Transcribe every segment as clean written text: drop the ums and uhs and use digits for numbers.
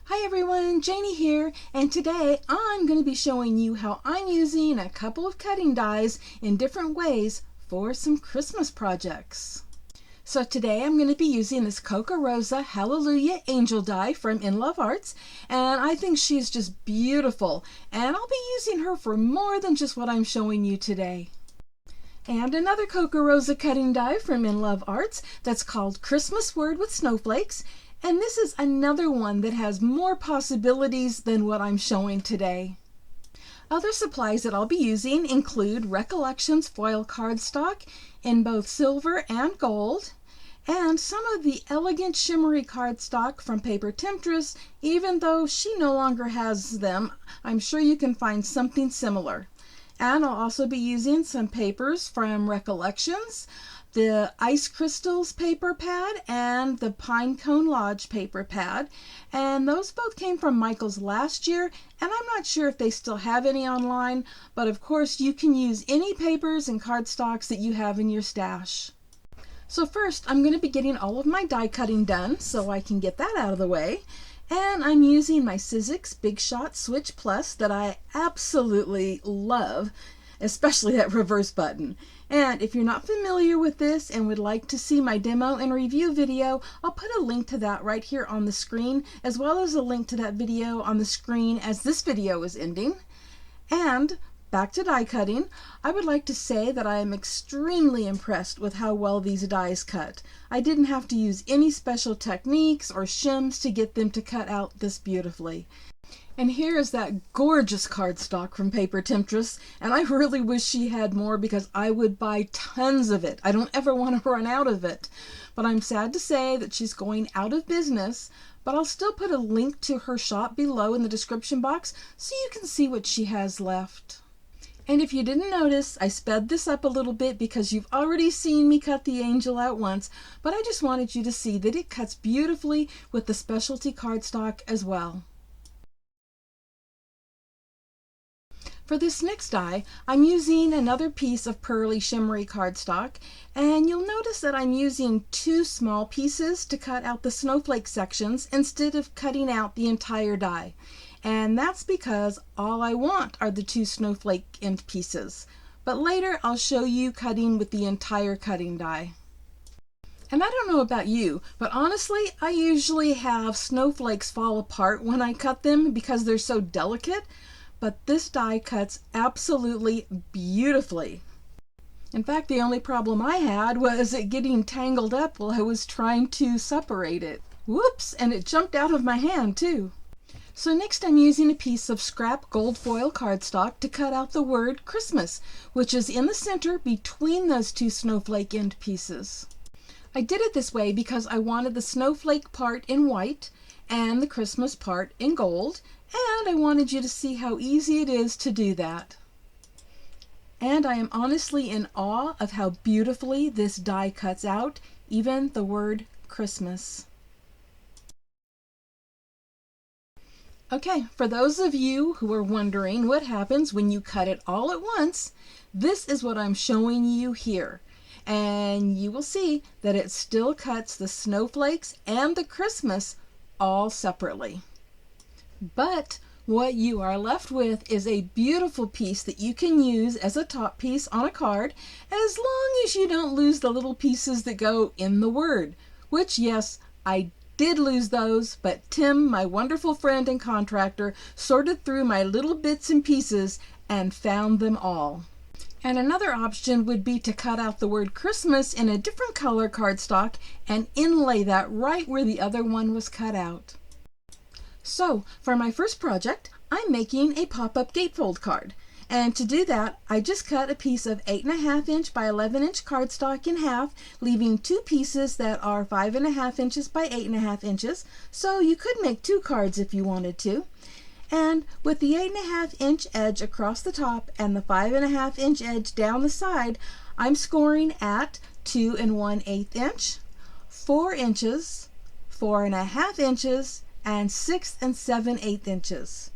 Hi everyone, Janie here, and today I'm going to be showing you how I'm using a couple of cutting dies in different ways for some Christmas projects. So today I'm going to be using this Coca Rosa Hallelujah Angel die from In Love Arts, and I think she's just beautiful, and I'll be using her for more than just what I'm showing you today. And another Coca Rosa cutting die from In Love Arts that's called Christmas Word with Snowflakes, and this is another one that has more possibilities than what I'm showing today. Other supplies that I'll be using include Recollections foil cardstock in both silver and gold, and some of the elegant shimmery cardstock from Paper Temptress. Even though she no longer has them, I'm sure you can find something similar. And I'll also be using some papers from Recollections, the Ice Crystals paper pad and the Pine Cone Lodge paper pad, and those both came from Michael's last year, and I'm not sure if they still have any online, but of course you can use any papers and cardstocks that you have in your stash. So first I'm going to be getting all of my die cutting done so I can get that out of the way. And I'm using my Sizzix Big Shot Switch Plus that I absolutely love, especially that reverse button. And if you're not familiar with this and would like to see my demo and review video, I'll put a link to that right here on the screen, as well as a link to that video on the screen as this video is ending. And back to die cutting, I would like to say that I am extremely impressed with how well these dies cut. I didn't have to use any special techniques or shims to get them to cut out this beautifully. And here is that gorgeous cardstock from Paper Temptress, and I really wish she had more because I would buy tons of it. I don't ever want to run out of it. But I'm sad to say that she's going out of business, but I'll still put a link to her shop below in the description box so you can see what she has left. And if you didn't notice, I sped this up a little bit because you've already seen me cut the angel out once, but I just wanted you to see that it cuts beautifully with the specialty cardstock as well. For this next die, I'm using another piece of pearly shimmery cardstock, and you'll notice that I'm using two small pieces to cut out the snowflake sections instead of cutting out the entire die. And that's because all I want are the two snowflake end pieces. But later I'll show you cutting with the entire cutting die. And I don't know about you, but honestly, I usually have snowflakes fall apart when I cut them because they're so delicate, but this die cuts absolutely beautifully. In fact, the only problem I had was it getting tangled up while I was trying to separate it. Whoops, and it jumped out of my hand too. So next I'm using a piece of scrap gold foil cardstock to cut out the word Christmas, which is in the center between those two snowflake end pieces. I did it this way because I wanted the snowflake part in white and the Christmas part in gold, and I wanted you to see how easy it is to do that. And I am honestly in awe of how beautifully this die cuts out even the word Christmas. Okay, for those of you who are wondering what happens when you cut it all at once, this is what I'm showing you here. And you will see that it still cuts the snowflakes and the Christmas all separately. But what you are left with is a beautiful piece that you can use as a top piece on a card, as long as you don't lose the little pieces that go in the word, which, yes, I did lose those, but Tim, my wonderful friend and contractor, sorted through my little bits and pieces and found them all. And another option would be to cut out the word Christmas in a different color cardstock and inlay that right where the other one was cut out. So for my first project, I'm making a pop-up gatefold card. And to do that, I just cut a piece of 8.5 inch by 11 inch cardstock in half, leaving two pieces that are 5.5 inches by 8.5 inches, so you could make two cards if you wanted to. And with the 8.5 inch edge across the top and the 5.5 inch edge down the side, I'm scoring at 2 1/8 inch, 4 inches, 4.5 inches, and 6 7/8 inches.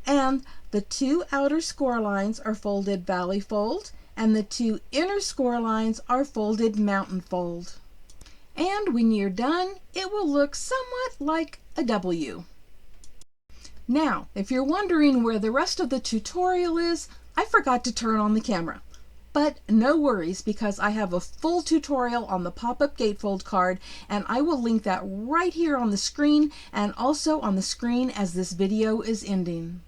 And the two outer score lines are folded valley fold, and the two inner score lines are folded mountain fold. And when you're done, it will look somewhat like a W. Now, if you're wondering where the rest of the tutorial is, I forgot to turn on the camera. But no worries, because I have a full tutorial on the pop-up gatefold card, and I will link that right here on the screen and also on the screen as this video is ending.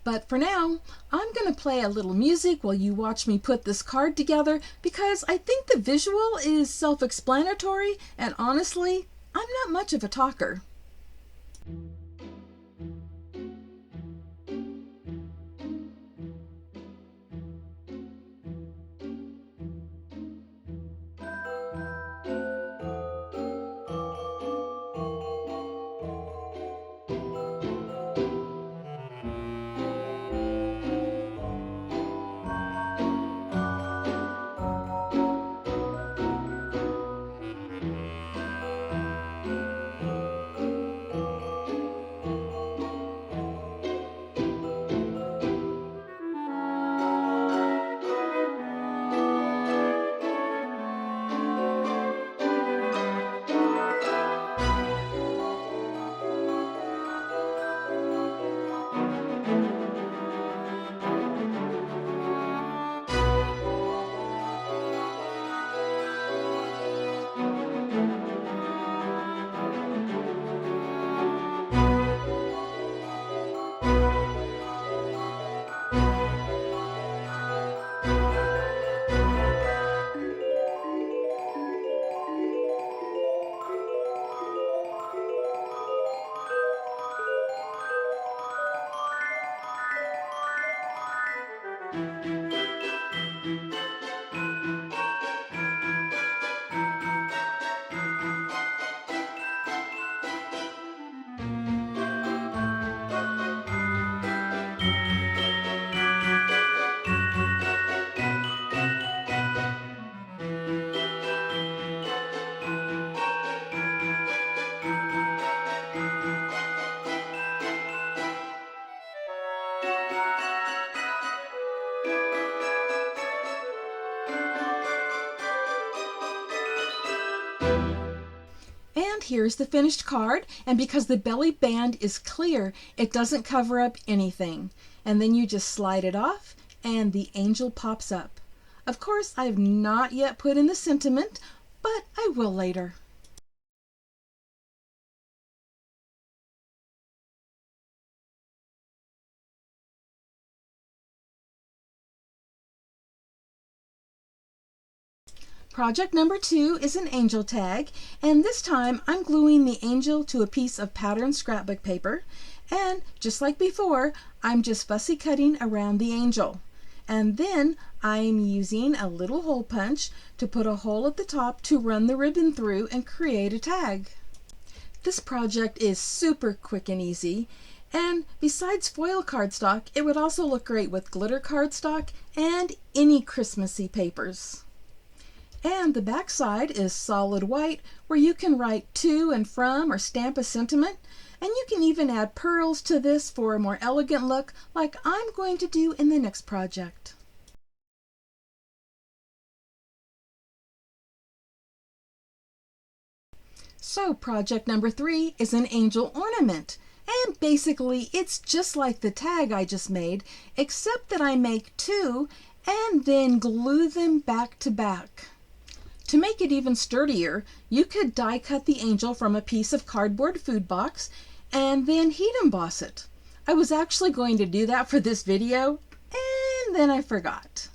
But for now, I'm going to play a little music while you watch me put this card together, because I think the visual is self-explanatory, and honestly, I'm not much of a talker. And here's the finished card, and because the belly band is clear, it doesn't cover up anything. And then you just slide it off and the angel pops up. Of course, I have not yet put in the sentiment, but I will later. Project number 2 is an angel tag, and this time I'm gluing the angel to a piece of patterned scrapbook paper, and just like before, I'm just fussy cutting around the angel. And then I'm using a little hole punch to put a hole at the top to run the ribbon through and create a tag. This project is super quick and easy, and besides foil cardstock, it would also look great with glitter cardstock and any Christmassy papers. And the back side is solid white, where you can write to and from or stamp a sentiment, and you can even add pearls to this for a more elegant look, like I'm going to do in the next project. So project number 3 is an angel ornament, and basically it's just like the tag I just made, except that I make 2 and then glue them back to back. To make it even sturdier, you could die cut the angel from a piece of cardboard food box and then heat emboss it. I was actually going to do that for this video, and then I forgot.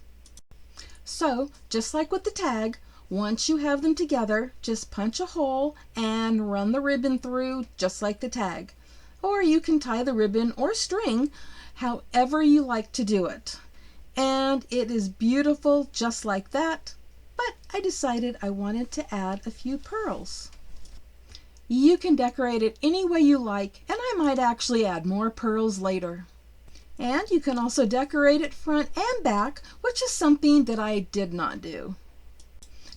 So, just like with the tag, once you have them together, just punch a hole and run the ribbon through just like the tag. Or you can tie the ribbon or string, however you like to do it. And it is beautiful just like that. But I decided I wanted to add a few pearls. You can decorate it any way you like, and I might actually add more pearls later. And you can also decorate it front and back, which is something that I did not do.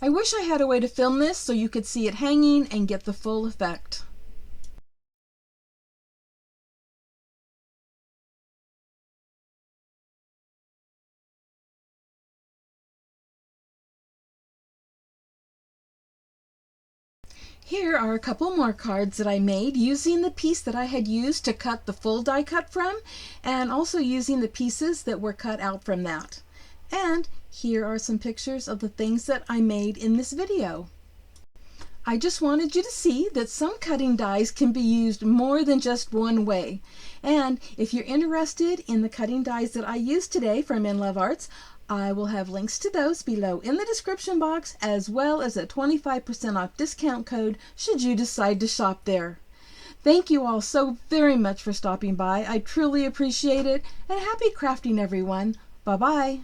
I wish I had a way to film this so you could see it hanging and get the full effect. Here are a couple more cards that I made using the piece that I had used to cut the full die cut from, and also using the pieces that were cut out from that. And here are some pictures of the things that I made in this video. I just wanted you to see that some cutting dies can be used more than just one way. And if you're interested in the cutting dies that I used today from In Love Arts, I will have links to those below in the description box, as well as a 25% off discount code should you decide to shop there. Thank you all so very much for stopping by. I truly appreciate it, and happy crafting, everyone. Bye-bye.